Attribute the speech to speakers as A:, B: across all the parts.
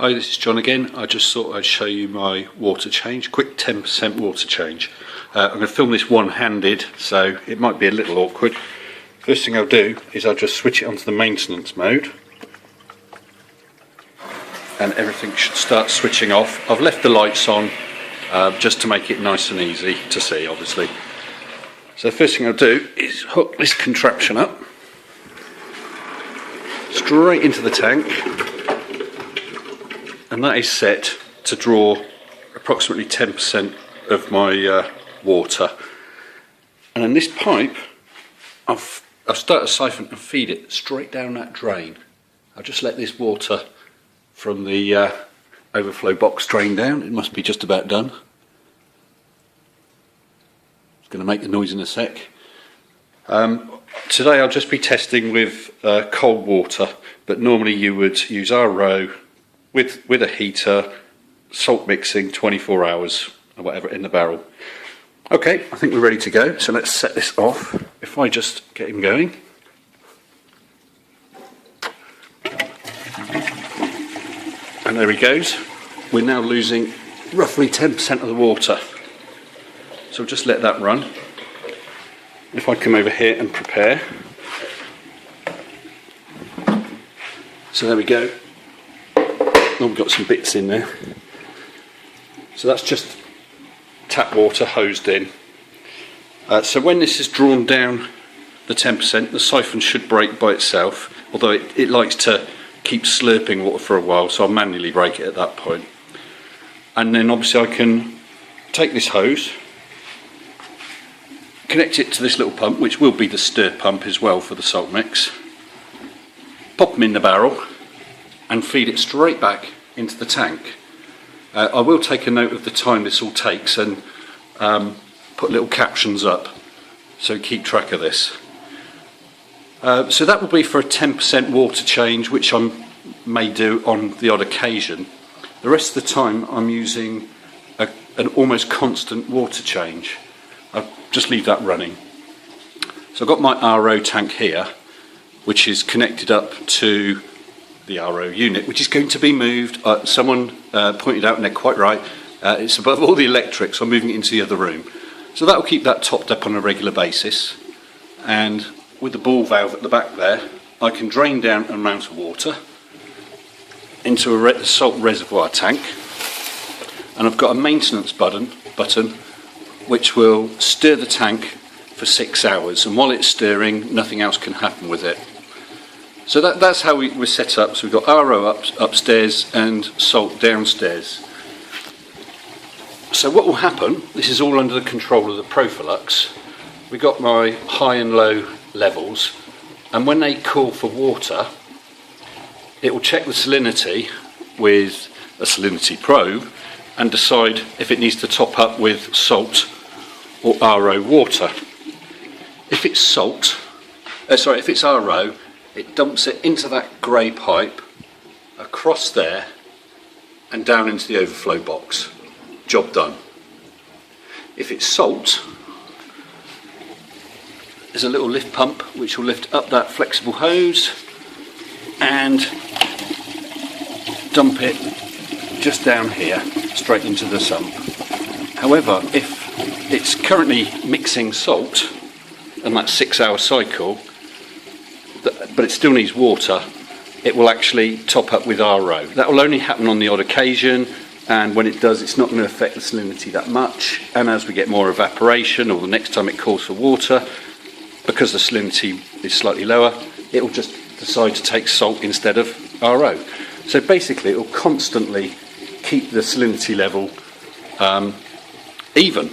A: Hi, this is John again. I just thought I'd show you my water change, quick 10% water change. I'm going to film this one-handed, so it might be a little awkward. First thing I'll do is I'll just switch it onto the maintenance mode, and everything should start switching off. I've left the lights on just to make it nice and easy to see, obviously. So the first thing I'll do is hook this contraption up straight into the tank, and that is set to draw approximately 10% of my water. And in this pipe, I've started to siphon and feed it straight down that drain. I'll just let this water from the overflow box drain down. It must be just about done. It's going to make the noise in a sec. Today I'll just be testing with cold water, but normally you would use RO with a heater, salt mixing 24 hours or whatever in the barrel. Okay, I think we're ready to go, so let's set this off. If I just get him going. And there he goes. We're now losing roughly 10% of the water. So just let that run. If I come over here and prepare. So there we go. Oh, we've got some bits in there. So that's just tap water hosed in. So when this is drawn down the 10%, the siphon should break by itself, although it likes to keep slurping water for a while, so I'll manually break it at that point. And then obviously I can take this hose, connect it to this little pump, which will be the stir pump as well for the salt mix, pop them in the barrel and feed it straight back into the tank. I will take a note of the time this all takes and put little captions up so keep track of this. So that will be for a 10% water change, which I may do on the odd occasion. The rest of the time I'm using an almost constant water change. I'll just leave that running. So I've got my RO tank here, which is connected up to the RO unit, which is going to be moved. Someone pointed out, and they're quite right, it's above all the electrics, so I'm moving it into the other room. So that will keep that topped up on a regular basis, and with the ball valve at the back there, I can drain down an amount of water into a salt reservoir tank, and I've got a maintenance button which will stir the tank for 6 hours, and while it's stirring, nothing else can happen with it. So that's how we're set up. So we've got RO upstairs and salt downstairs. So what will happen, this is all under the control of the Profilux. We've got my high and low levels, and when they call for water, it will check the salinity with a salinity probe and decide if it needs to top up with salt or RO water. If it's if it's RO, it dumps it into that grey pipe, across there, and down into the overflow box. Job done. If it's salt, there's a little lift pump which will lift up that flexible hose and dump it just down here, straight into the sump. However, if it's currently mixing salt, and that 6-hour cycle, but it still needs water, it will actually top up with RO. That will only happen on the odd occasion, and when it does, it's not going to affect the salinity that much. And as we get more evaporation, or the next time it calls for water, because the salinity is slightly lower, it will just decide to take salt instead of RO. So basically, it will constantly keep the salinity level even.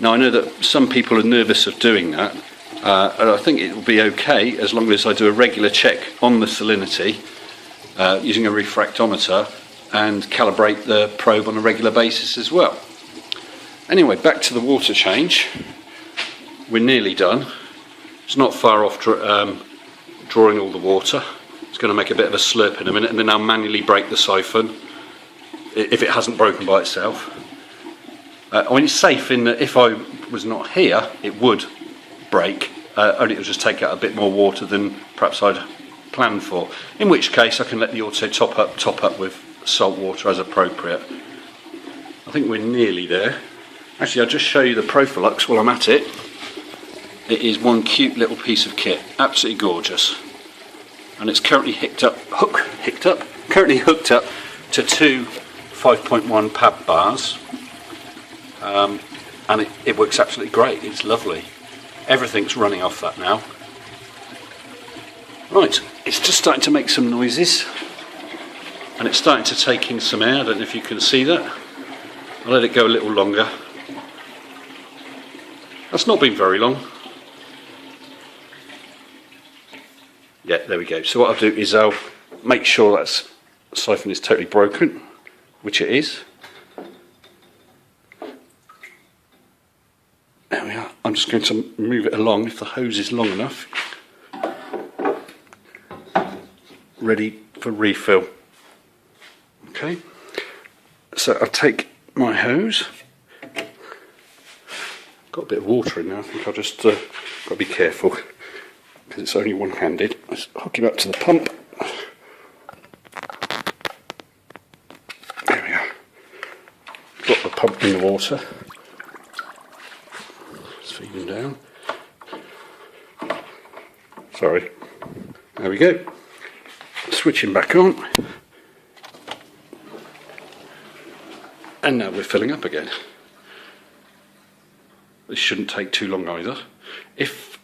A: Now I know that some people are nervous of doing that. And I think it will be okay as long as I do a regular check on the salinity using a refractometer and calibrate the probe on a regular basis as well. Anyway, back to the water change. We're nearly done. It's not far off drawing all the water. It's going to make a bit of a slurp in a minute, and then I'll manually break the siphon if it hasn't broken by itself. I mean, it's safe in that if I was not here, it would break, only it will just take out a bit more water than perhaps I'd planned for, in which case I can let the auto top up with salt water as appropriate. I think we're nearly there. Actually, I'll just show you the Profilux while I'm at it. It is one cute little piece of kit, absolutely gorgeous, and it's currently currently hooked up to two 5.1 pad bars, and it works absolutely great. It's lovely. Everything's running off that now. Right, it's just starting to make some noises, and it's starting to take in some air. I don't know if you can see that. I'll let it go a little longer. That's not been very long. Yeah, there we go. So what I'll do is I'll make sure that siphon is totally broken, which it is. There we are. I'm just going to move it along if the hose is long enough. Ready for refill. Okay, so I'll take my hose. Got a bit of water in there. I think I'll just got to be careful because it's only one-handed. Let's hook him up to the pump. There we are. Got the pump in the water. Let's feed him down. Sorry. There we go. Switch him back on. And now we're filling up again. This shouldn't take too long either. If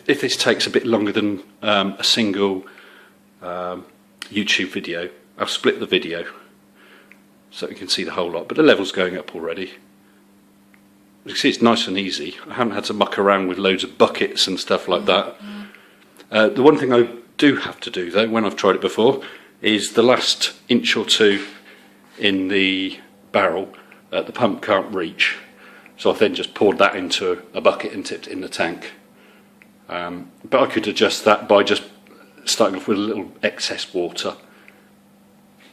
A: this takes a bit longer than a single YouTube video, I'll split the video so you can see the whole lot. But the level's going up already. You can see it's nice and easy. I haven't had to muck around with loads of buckets and stuff like that. The one thing I do have to do though, when I've tried it before, is the last inch or two in the barrel the pump can't reach. So I've then just poured that into a bucket and tipped it in the tank. But I could adjust that by just starting off with a little excess water.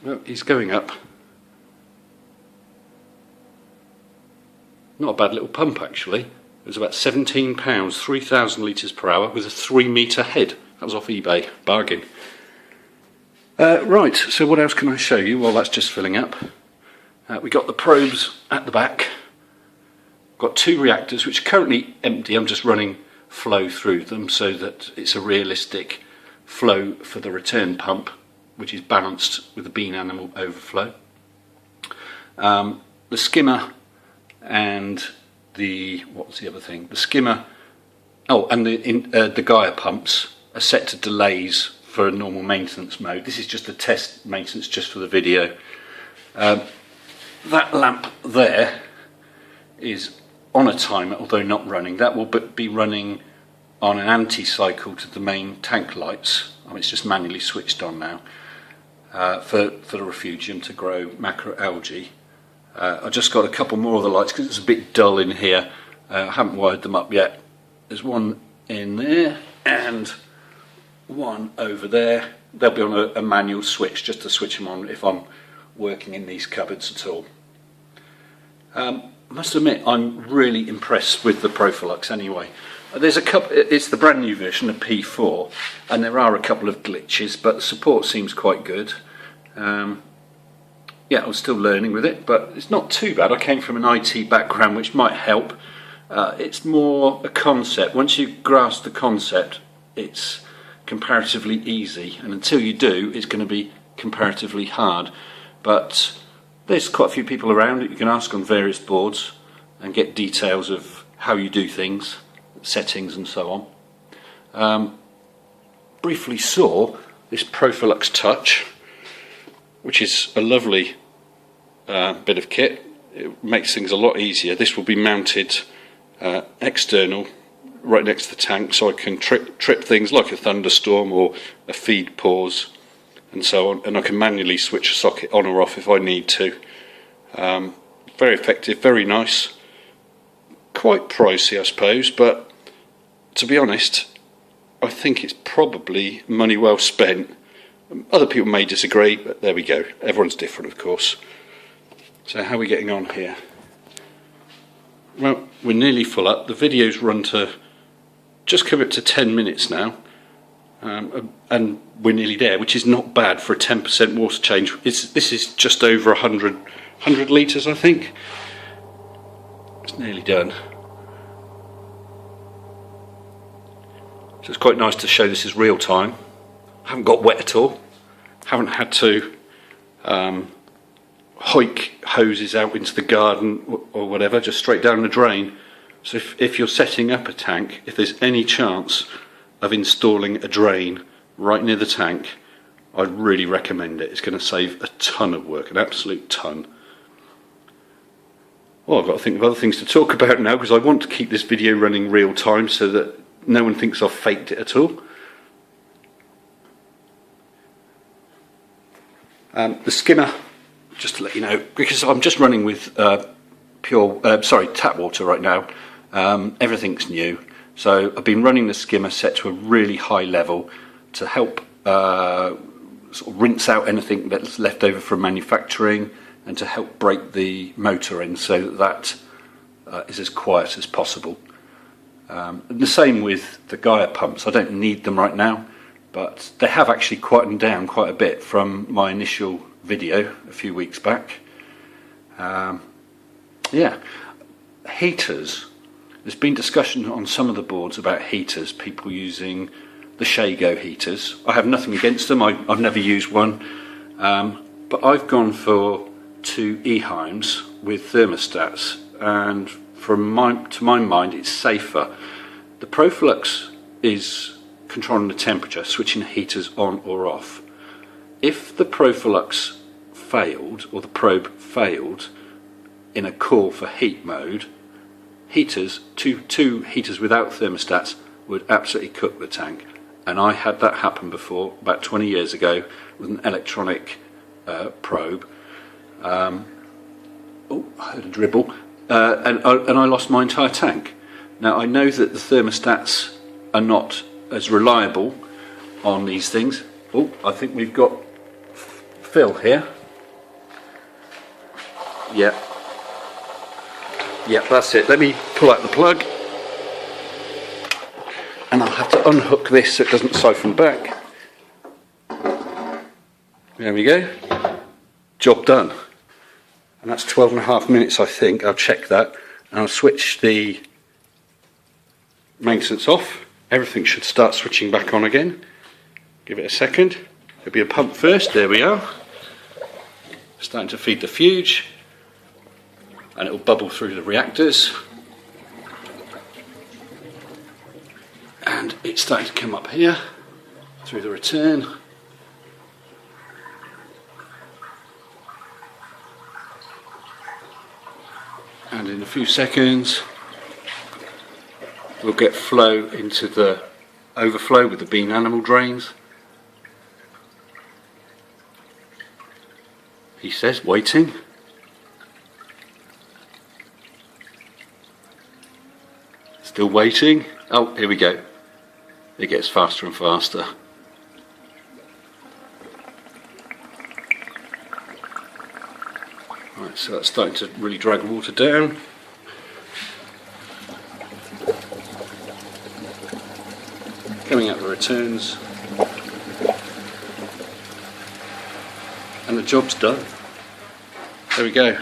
A: Well, he's going up. Not a bad little pump actually. It was about £17, 3,000 litres per hour with a 3 metre head. That was off eBay, bargain. Right, so what else can I show you? Well, that's just filling up. We got the probes at the back. Got two reactors which are currently empty. I'm just running flow through them so that it's a realistic flow for the return pump, which is balanced with the bean animal overflow. The skimmer and what's the other thing? The skimmer, and the Gaia pumps are set to delays for a normal maintenance mode. This is just a test maintenance just for the video. That lamp there is on a timer, although not running. That will be running on an anti-cycle to the main tank lights. It's just manually switched on now for the refugium to grow macroalgae. I just got a couple more of the lights because it's a bit dull in here. I haven't wired them up yet. There's one in there and one over there. They'll be on a manual switch just to switch them on if I'm working in these cupboards at all. I must admit I'm really impressed with the Profilux anyway. There's a couple. It's the brand new version, the P4, and there are a couple of glitches, but the support seems quite good. Yeah, I was still learning with it, but it's not too bad. I came from an IT background, which might help. It's more a concept. Once you grasp the concept, it's comparatively easy, and until you do, it's going to be comparatively hard. But there's quite a few people around that you can ask on various boards and get details of how you do things, settings and so on. Briefly saw this Profilux Touch, which is a lovely bit of kit. It makes things a lot easier. This will be mounted external right next to the tank, so I can trip things like a thunderstorm or a feed pause and so on, and I can manually switch a socket on or off if I need to. Very effective, very nice. Quite pricey I suppose, but to be honest I think it's probably money well spent. Other people may disagree, but there we go. Everyone's different, of course. So how are we getting on here? Well, we're nearly full up. The video's run to just come up to 10 minutes now. and we're nearly there, which is not bad for a 10% water change. This is just over 100 litres, I think. It's nearly done. So it's quite nice to show this is real time. I haven't got wet at all. Haven't had to hike hoses out into the garden or whatever, just straight down the drain. So if you're setting up a tank, if there's any chance of installing a drain right near the tank, I'd really recommend it. It's going to save a ton of work, an absolute ton. Well, I've got to think of other things to talk about now, because I want to keep this video running real time so that no one thinks I've faked it at all. The skimmer, just to let you know, because I'm just running with tap water right now. Everything's new, so I've been running the skimmer set to a really high level to help sort of rinse out anything that's left over from manufacturing, and to help break the motor in so that is as quiet as possible. And the same with the Gaia pumps. I don't need them right now, but they have actually quietened down quite a bit from my initial video a few weeks back. Yeah, heaters. There's been discussion on some of the boards about heaters, people using the JayHoes heaters. I have nothing against them, I've never used one, but I've gone for 2 eHomes with thermostats, and to my mind it's safer. The Proflux is controlling the temperature, switching the heaters on or off. If the Proflux failed, or the probe failed in a call for heat mode, heaters, two heaters without thermostats would absolutely cook the tank. And I had that happen before, about 20 years ago, with an electronic probe. Oh, I heard a dribble. And I lost my entire tank. Now, I know that the thermostats are not as reliable on these things. Oh, I think we've got fill here. Yeah. Yeah, that's it. Let me pull out the plug. And I'll have to unhook this so it doesn't siphon back. There we go. Job done. And that's 12.5 minutes, I think. I'll check that. And I'll switch the maintenance off. Everything should start switching back on again. Give it a second. There'll be a pump first. There we are. Starting to feed the fuge. And it will bubble through the reactors. And it's starting to come up here through the return. And in a few seconds we'll get flow into the overflow with the bean animal drains. He says waiting. Still waiting. Oh, here we go. It gets faster and faster. Right, so that's starting to really drag water down. Coming out the returns. And the job's done. There we go.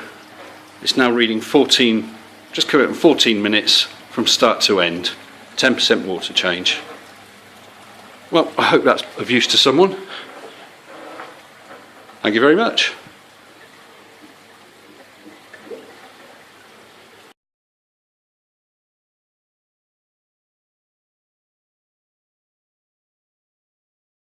A: It's now reading 14, just come out in 14 minutes from start to end. 10% water change. Well, I hope that's of use to someone. Thank you very much.